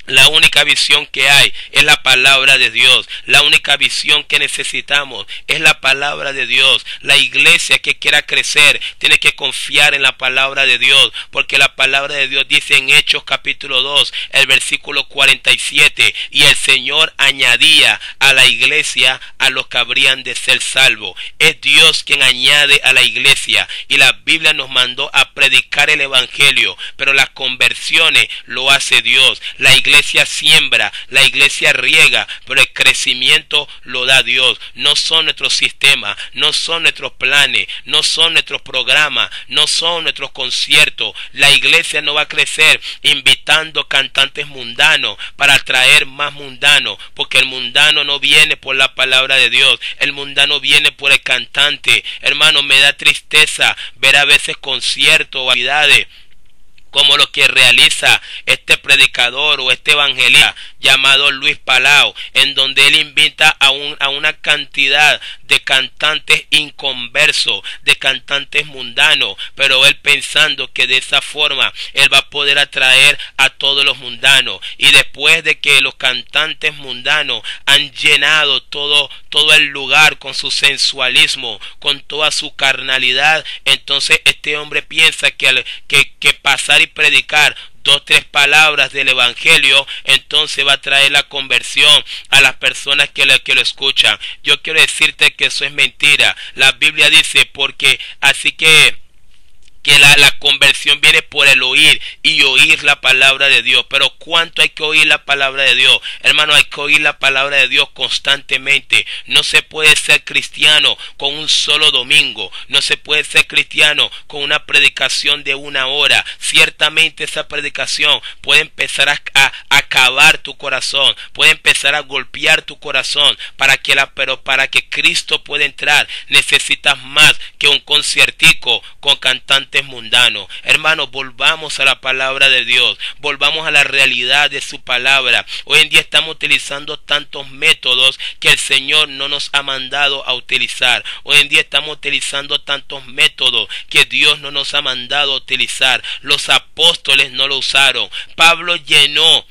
La única visión que hay es la palabra de Dios. La única visión que necesitamos es la palabra de Dios. La iglesia que quiera crecer tiene que confiar en la palabra de Dios, porque la palabra de Dios dice en Hechos capítulo 2, el versículo 47, y el Señor añadía a la iglesia a los que habrían de ser salvos. Es Dios quien añade a la iglesia, y la Biblia nos mandó a predicar el evangelio, pero las conversiones lo hace Dios. La iglesia siembra, la iglesia riega, pero el crecimiento lo da Dios. No son nuestros sistemas, no son nuestros planes, no son nuestros programas, no son nuestros conciertos. La iglesia no va a crecer invitando cantantes mundanos para atraer más mundanos, porque el mundano no viene por la palabra de Dios, el mundano viene por el cantante. Hermano, me da tristeza ver a veces conciertos o actividades como lo que realiza este predicador o este evangelista llamado Luis Palau, en donde él invita a una cantidad de cantantes inconversos, de cantantes mundanos, pero él pensando que de esa forma él va a poder atraer a todos los mundanos. Y después de que los cantantes mundanos han llenado todo el lugar con su sensualismo, con toda su carnalidad, entonces este hombre piensa que pasar y predicar 2 o 3 palabras del evangelio entonces va a traer la conversión a las personas que lo escuchan. Yo quiero decirte que eso es mentira. La Biblia dice: porque así que la conversión viene por el oír, y oír la palabra de Dios. Pero ¿cuánto hay que oír la palabra de Dios? Hermano, hay que oír la palabra de Dios constantemente. No se puede ser cristiano con un solo domingo. No se puede ser cristiano con una predicación de 1 hora. Ciertamente esa predicación puede empezar a acabar tu corazón, puede empezar a golpear tu corazón. Pero para que Cristo pueda entrar, necesitas más que un conciertico con cantantes mundanos. Hermanos, volvamos a la palabra de Dios, volvamos a la realidad de su palabra. Hoy en día estamos utilizando tantos métodos que el Señor no nos ha mandado a utilizar. Hoy en día estamos utilizando tantos métodos que Dios no nos ha mandado a utilizar. Los apóstoles no lo usaron. Pablo llenó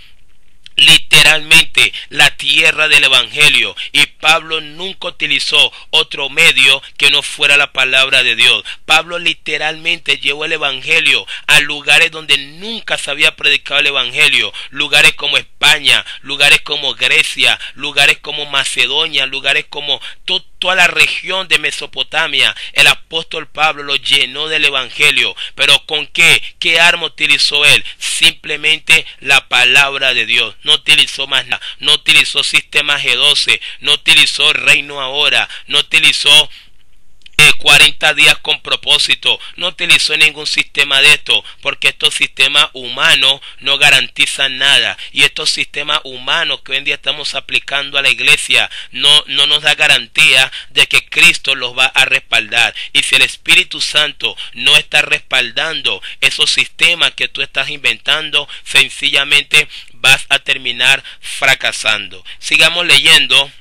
literalmente la tierra del evangelio, y Pablo nunca utilizó otro medio que no fuera la palabra de Dios. Pablo literalmente llevó el evangelio a lugares donde nunca se había predicado el evangelio, lugares como España, lugares como Grecia, lugares como Macedonia, lugares como tú toda la región de Mesopotamia. El apóstol Pablo lo llenó del evangelio. Pero ¿con qué? ¿Qué arma utilizó él? Simplemente la palabra de Dios. No utilizó más nada. No utilizó sistema G12. No utilizó reino ahora. No utilizó 40 días con propósito. No utilizó ningún sistema de esto, porque estos sistemas humanos no garantizan nada, y estos sistemas humanos que hoy en día estamos aplicando a la iglesia no nos da garantía de que Cristo los va a respaldar. Y si el Espíritu Santo no está respaldando esos sistemas que tú estás inventando, sencillamente vas a terminar fracasando. Sigamos leyendo.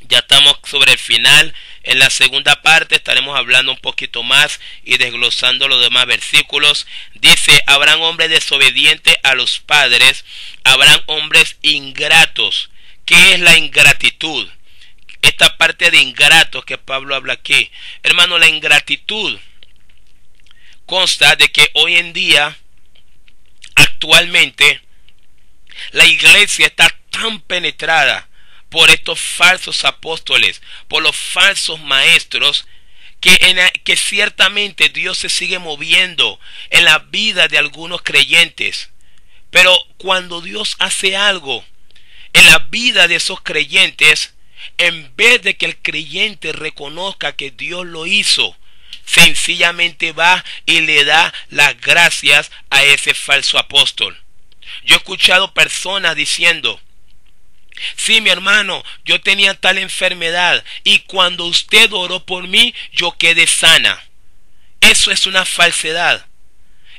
Ya estamos sobre el final. En la segunda parte estaremos hablando un poquito más y desglosando los demás versículos. Dice: habrán hombres desobedientes a los padres, habrán hombres ingratos. ¿Qué es la ingratitud? Esta parte de ingratos que Pablo habla aquí. Hermano, la ingratitud consta de que hoy en día, actualmente, la iglesia está tan penetrada por estos falsos apóstoles, por los falsos maestros, que ciertamente Dios se sigue moviendo en la vida de algunos creyentes. Pero cuando Dios hace algo en la vida de esos creyentes, en vez de que el creyente reconozca que Dios lo hizo, sencillamente va y le da las gracias a ese falso apóstol. Yo he escuchado personas diciendo: sí, mi hermano, yo tenía tal enfermedad y cuando usted oró por mí, yo quedé sana. Eso es una falsedad.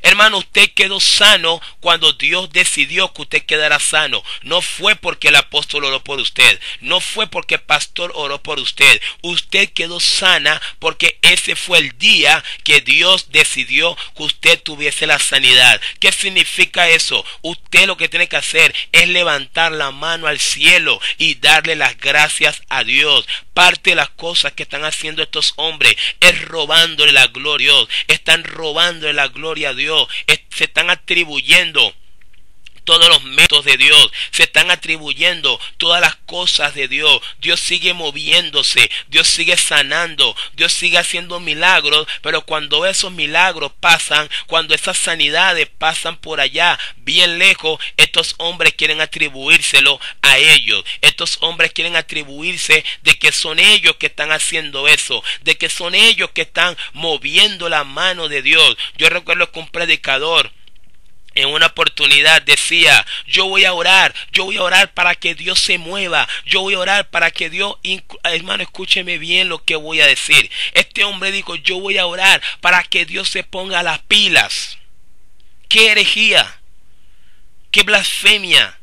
Hermano, usted quedó sano cuando Dios decidió que usted quedara sano. No fue porque el apóstol oró por usted. No fue porque el pastor oró por usted. Usted quedó sana porque ese fue el día que Dios decidió que usted tuviese la sanidad. ¿Qué significa eso? Usted lo que tiene que hacer es levantar la mano al cielo y darle las gracias a Dios. Parte de las cosas que están haciendo estos hombres es robándole la gloria a Dios. Están robándole la gloria a Dios. Se están atribuyendo todos los métodos de Dios, se están atribuyendo todas las cosas de Dios. Dios sigue moviéndose, Dios sigue sanando, Dios sigue haciendo milagros, pero cuando esos milagros pasan, cuando esas sanidades pasan por allá, bien lejos, estos hombres quieren atribuírselo a ellos. Estos hombres quieren atribuirse de que son ellos que están haciendo eso, de que son ellos que están moviendo la mano de Dios. Yo recuerdo que un predicador en una oportunidad decía: yo voy a orar para que Dios se mueva, yo voy a orar para que Dios, hermano, escúcheme bien lo que voy a decir. Este hombre dijo: yo voy a orar para que Dios se ponga las pilas. ¡Qué herejía! ¡Qué blasfemia!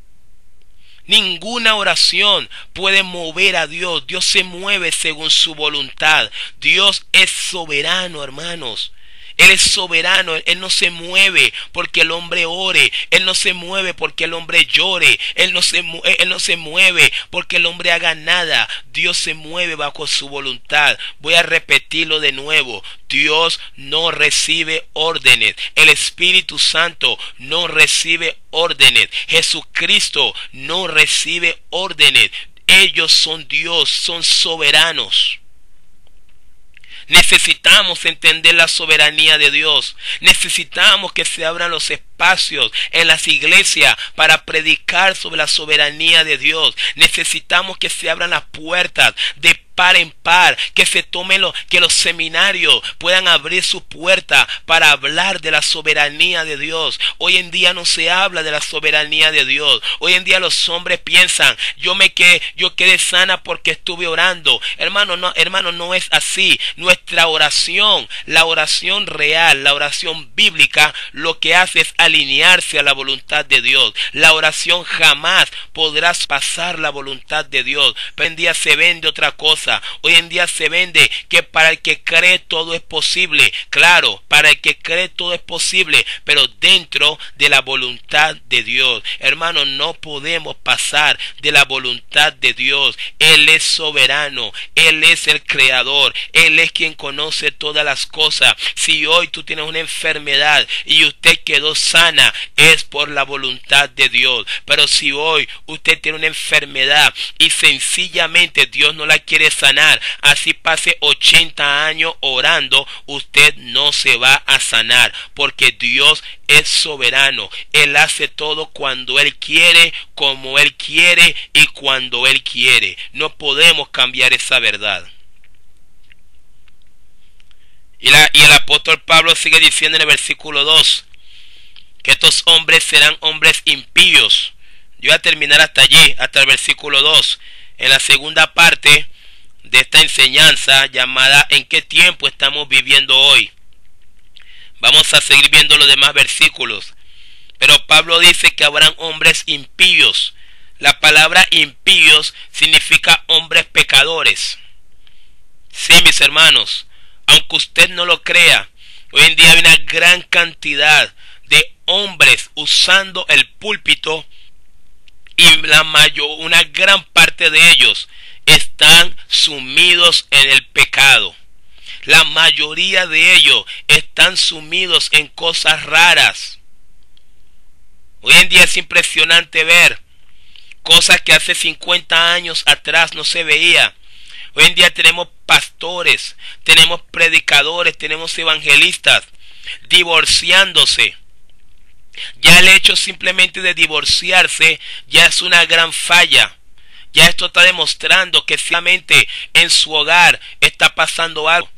Ninguna oración puede mover a Dios. Dios se mueve según su voluntad. Dios es soberano, hermanos. Él es soberano, Él no se mueve porque el hombre ore, Él no se mueve porque el hombre llore, Él no se mueve porque el hombre haga nada. Dios se mueve bajo su voluntad. Voy a repetirlo de nuevo: Dios no recibe órdenes, el Espíritu Santo no recibe órdenes, Jesucristo no recibe órdenes. Ellos son Dios, son soberanos. Necesitamos entender la soberanía de Dios. Necesitamos que se abran los espacios en las iglesias para predicar sobre la soberanía de Dios. Necesitamos que se abran las puertas de par en par, que se tomen que los seminarios puedan abrir su puerta para hablar de la soberanía de Dios. Hoy en día no se habla de la soberanía de Dios. Hoy en día los hombres piensan: yo quedé sana porque estuve orando. Hermano, no es así. Nuestra oración, la oración real, la oración bíblica, lo que hace es alinearse a la voluntad de Dios. La oración jamás podrá pasar la voluntad de Dios. Pero hoy en día se vende otra cosa. Hoy en día se vende que para el que cree todo es posible. Claro, para el que cree todo es posible, pero dentro de la voluntad de Dios. Hermano, no podemos pasar de la voluntad de Dios. Él es soberano, Él es el creador, Él es quien conoce todas las cosas. Si hoy tú tienes una enfermedad y usted quedó sano, sana es por la voluntad de Dios. Pero si hoy usted tiene una enfermedad y sencillamente Dios no la quiere sanar, así pase 80 años orando, usted no se va a sanar, porque Dios es soberano. Él hace todo cuando Él quiere, como Él quiere y cuando Él quiere. No podemos cambiar esa verdad. Y el apóstol Pablo sigue diciendo en el versículo 2 que estos hombres serán hombres impíos. Yo voy a terminar hasta allí, hasta el versículo 2. En la segunda parte de esta enseñanza llamada ¿en qué tiempo estamos viviendo hoy? Vamos a seguir viendo los demás versículos. Pero Pablo dice que habrán hombres impíos. La palabra impíos significa hombres pecadores. Sí, mis hermanos, aunque usted no lo crea, hoy en día hay una gran cantidad de hombres usando el púlpito y una gran parte de ellos están sumidos en el pecado. La mayoría de ellos están sumidos en cosas raras. Hoy en día es impresionante ver cosas que hace 50 años atrás no se veía. Hoy en día tenemos pastores, tenemos predicadores, tenemos evangelistas divorciándose. Ya el hecho simplemente de divorciarse ya es una gran falla. Ya esto está demostrando que solamente en su hogar está pasando algo.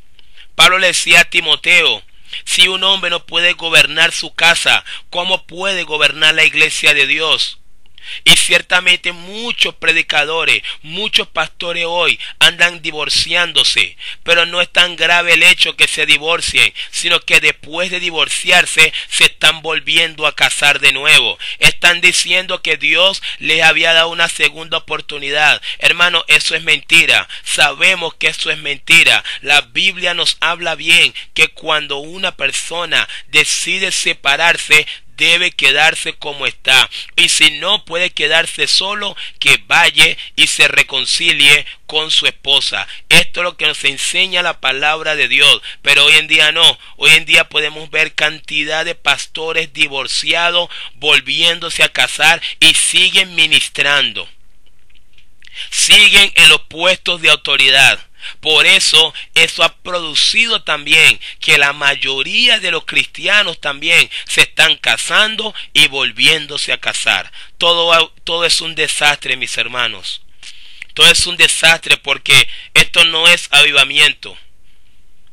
Pablo le decía a Timoteo, si un hombre no puede gobernar su casa, ¿cómo puede gobernar la iglesia de Dios? Y ciertamente muchos predicadores, muchos pastores hoy andan divorciándose, pero no es tan grave el hecho que se divorcien, sino que después de divorciarse se están volviendo a casar de nuevo. Están diciendo que Dios les había dado una segunda oportunidad. Hermano, eso es mentira. Sabemos que eso es mentira. La Biblia nos habla bien que cuando una persona decide separarse, debe quedarse como está, y si no puede quedarse solo, que vaya y se reconcilie con su esposa. Esto es lo que nos enseña la palabra de Dios, pero hoy en día no. Hoy en día podemos ver cantidad de pastores divorciados volviéndose a casar y siguen ministrando, siguen en los puestos de autoridad. Por eso ha producido también que la mayoría de los cristianos también se están casando y volviéndose a casar. Todo es un desastre, mis hermanos. Todo es un desastre, porque esto no es avivamiento.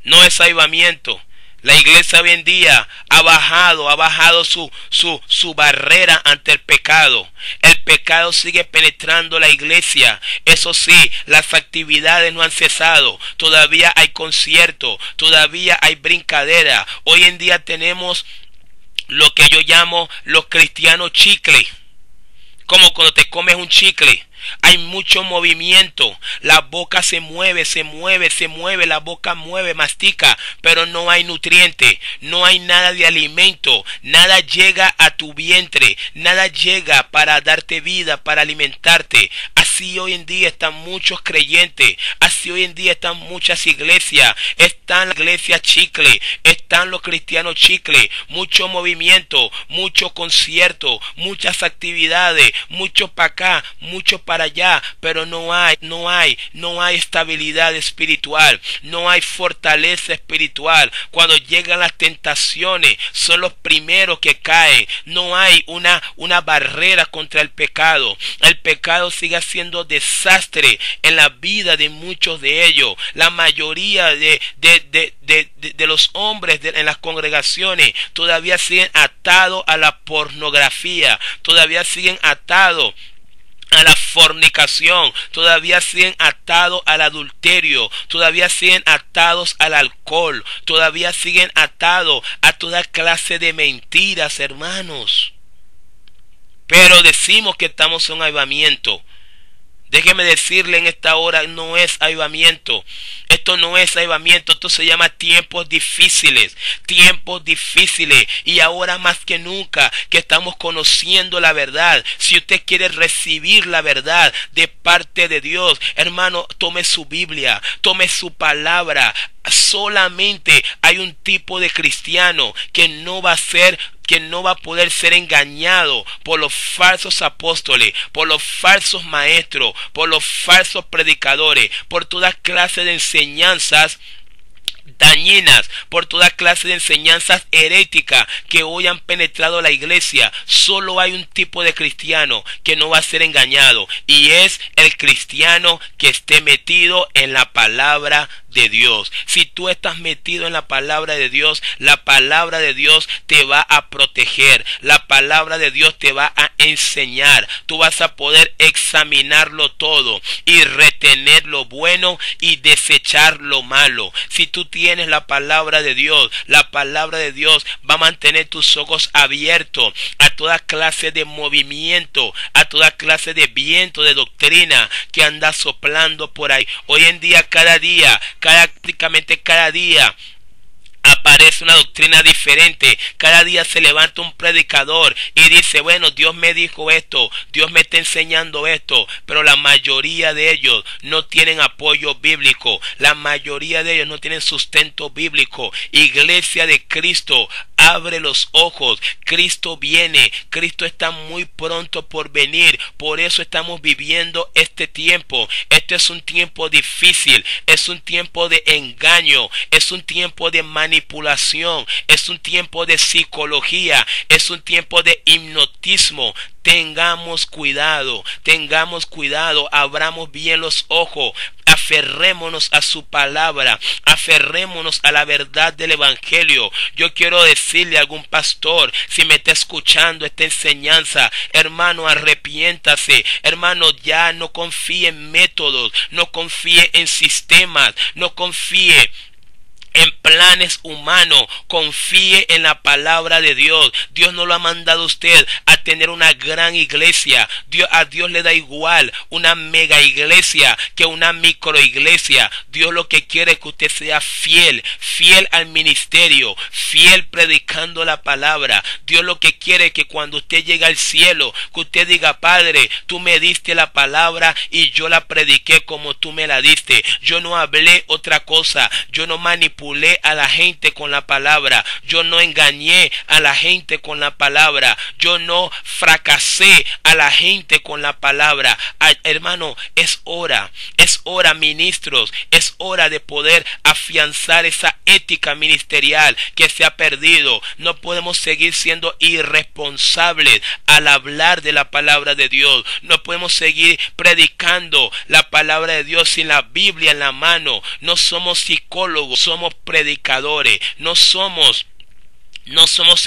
No es avivamiento. La iglesia hoy en día ha bajado su barrera ante el pecado. El pecado sigue penetrando la iglesia. Eso sí, las actividades no han cesado. Todavía hay conciertos, todavía hay brincadera. Hoy en día tenemos lo que yo llamo los cristianos chicle. Como cuando te comes un chicle. Hay mucho movimiento, la boca se mueve, la boca mueve, mastica, pero no hay nutriente, no hay nada de alimento, nada llega a tu vientre, nada llega para darte vida, para alimentarte. Así hoy en día están muchos creyentes, así hoy en día están muchas iglesias, están las iglesias chicle, están los cristianos chicle, mucho movimiento, mucho concierto, muchas actividades, mucho para acá, mucho para allá, pero no hay estabilidad espiritual, no hay fortaleza espiritual. Cuando llegan las tentaciones, son los primeros que caen. No hay una barrera contra el pecado. El pecado sigue siendo desastre en la vida de muchos de ellos. La mayoría de los hombres en las congregaciones todavía siguen atados a la pornografía, todavía siguen atados a la fornicación, todavía siguen atados al adulterio, todavía siguen atados al alcohol, todavía siguen atados a toda clase de mentiras, hermanos. Pero decimos que estamos en un avivamiento. Déjeme decirle en esta hora, no es avivamiento. Esto no es avivamiento, esto se llama tiempos difíciles. Tiempos difíciles. Y ahora más que nunca que estamos conociendo la verdad. Si usted quiere recibir la verdad de parte de Dios, hermano, tome su Biblia, tome su palabra, Solamente hay un tipo de cristiano que no va a poder ser engañado por los falsos apóstoles, por los falsos maestros, por los falsos predicadores, por toda clase de enseñanzas dañinas, por toda clase de enseñanzas heréticas que hoy han penetrado la iglesia. Solo hay un tipo de cristiano que no va a ser engañado, y es el cristiano que esté metido en la palabra de Dios. Si tú estás metido en la palabra de Dios, la palabra de Dios te va a proteger, la palabra de Dios te va a enseñar. Tú vas a poder examinarlo todo y retener lo bueno y desechar lo malo. Si tú tienes la palabra de Dios, la palabra de Dios va a mantener tus ojos abiertos a toda clase de movimiento, a toda clase de viento, de doctrina que anda soplando por ahí. Hoy en día, prácticamente cada día aparece una doctrina diferente. Cada día se levanta un predicador y dice, bueno, Dios me dijo esto, Dios me está enseñando esto, pero la mayoría de ellos no tienen apoyo bíblico, la mayoría de ellos no tienen sustento bíblico. Iglesia de Cristo, abre los ojos. Cristo viene, Cristo está muy pronto por venir. Por eso estamos viviendo este tiempo. Este es un tiempo difícil, es un tiempo de engaño, es un tiempo de manipulación, es un tiempo de psicología, es un tiempo de hipnotismo. Tengamos cuidado, abramos bien los ojos, aferrémonos a su palabra, aferrémonos a la verdad del evangelio. Yo quiero decirle a algún pastor, si me está escuchando esta enseñanza, hermano, arrepiéntase, hermano, ya no confíe en métodos, no confíe en sistemas, no confíe en planes humanos, confíe en la palabra de Dios. Dios no lo ha mandado a usted a tener una gran iglesia. A Dios le da igual una mega iglesia que una micro iglesia. Dios lo que quiere es que usted sea fiel al ministerio, fiel predicando la palabra. Dios lo que quiere es que cuando usted llegue al cielo, que usted diga, Padre, tú me diste la palabra y yo la prediqué como tú me la diste. Yo no hablé otra cosa, yo no manipulé a la gente con la palabra, yo no engañé a la gente con la palabra, yo no fracasé a la gente con la palabra. Hermano, es hora, ministros, es hora de poder afianzar esa ética ministerial que se ha perdido. No podemos seguir siendo irresponsables al hablar de la palabra de Dios. No podemos seguir predicando la palabra de Dios sin la Biblia en la mano. No somos psicólogos, somos predicadores, no somos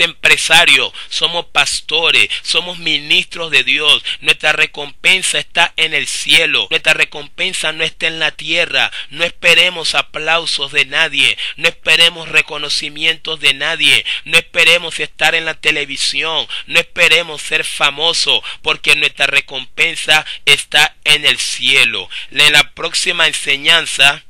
empresarios, somos pastores, somos ministros de Dios. Nuestra recompensa está en el cielo, nuestra recompensa no está en la tierra. No esperemos aplausos de nadie, no esperemos reconocimientos de nadie, no esperemos estar en la televisión, no esperemos ser famosos, porque nuestra recompensa está en el cielo. En la próxima enseñanza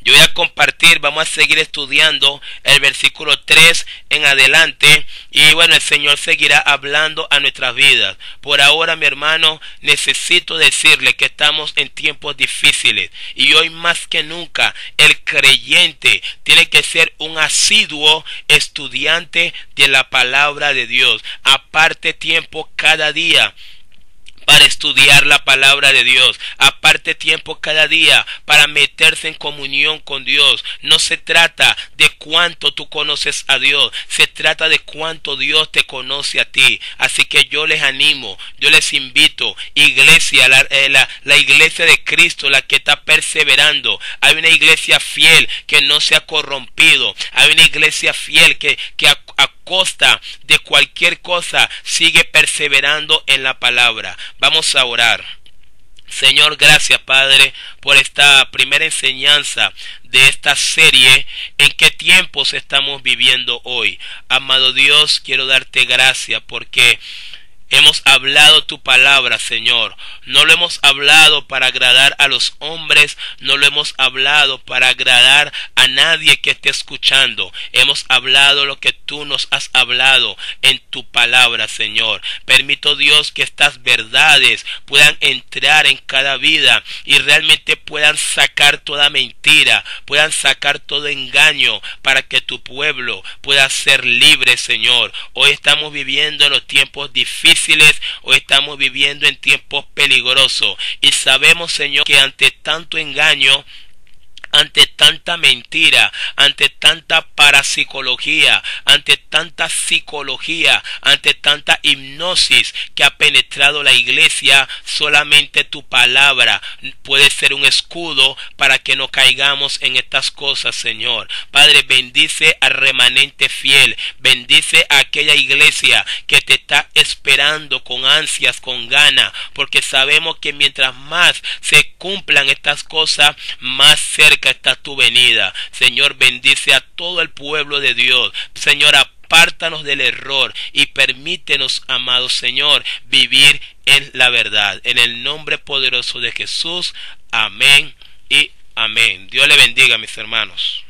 yo voy a compartir, vamos a seguir estudiando el versículo 3 en adelante, y bueno, el Señor seguirá hablando a nuestras vidas. Por ahora, mi hermano, necesito decirle que estamos en tiempos difíciles, y hoy más que nunca el creyente tiene que ser un asiduo estudiante de la palabra de Dios. Aparte tiempo cada día para estudiar la palabra de Dios. Aparte tiempo cada día para meterse en comunión con Dios. No se trata de cuánto tú conoces a Dios, se trata de cuánto Dios te conoce a ti. Así que yo les animo, yo les invito, iglesia, la iglesia de Cristo, la que está perseverando. Hay una iglesia fiel que no se ha corrompido. Hay una iglesia fiel que a costa de cualquier cosa sigue perseverando en la palabra. Vamos a orar. Señor, gracias, Padre, por esta primera enseñanza de esta serie. ¿En qué tiempos estamos viviendo hoy? Amado Dios, quiero darte gracias porque Hemos hablado tu palabra, Señor. No lo hemos hablado para agradar a los hombres, no lo hemos hablado para agradar a nadie que esté escuchando. Hemos hablado lo que tú nos has hablado en tu palabra, Señor. Permito, Dios, que estas verdades puedan entrar en cada vida y realmente puedan sacar toda mentira, puedan sacar todo engaño para que tu pueblo pueda ser libre, Señor. Hoy estamos viviendo en los tiempos difíciles. Hoy estamos viviendo en tiempos peligrosos y sabemos, Señor, que ante tanto engaño, ante tanta mentira, ante tanta parapsicología, ante tanta psicología, ante tanta hipnosis que ha penetrado la iglesia, solamente tu palabra puede ser un escudo para que no caigamos en estas cosas, Señor. Padre, bendice al remanente fiel, bendice a aquella iglesia que te está esperando con ansias, con ganas, porque sabemos que mientras más se cumplan estas cosas, más cerca está tu venida. Señor, bendice a todo el pueblo de Dios. Señor, apártanos del error y permítenos, amado Señor, vivir en la verdad. En el nombre poderoso de Jesús. Amén y amén. Dios le bendiga, mis hermanos.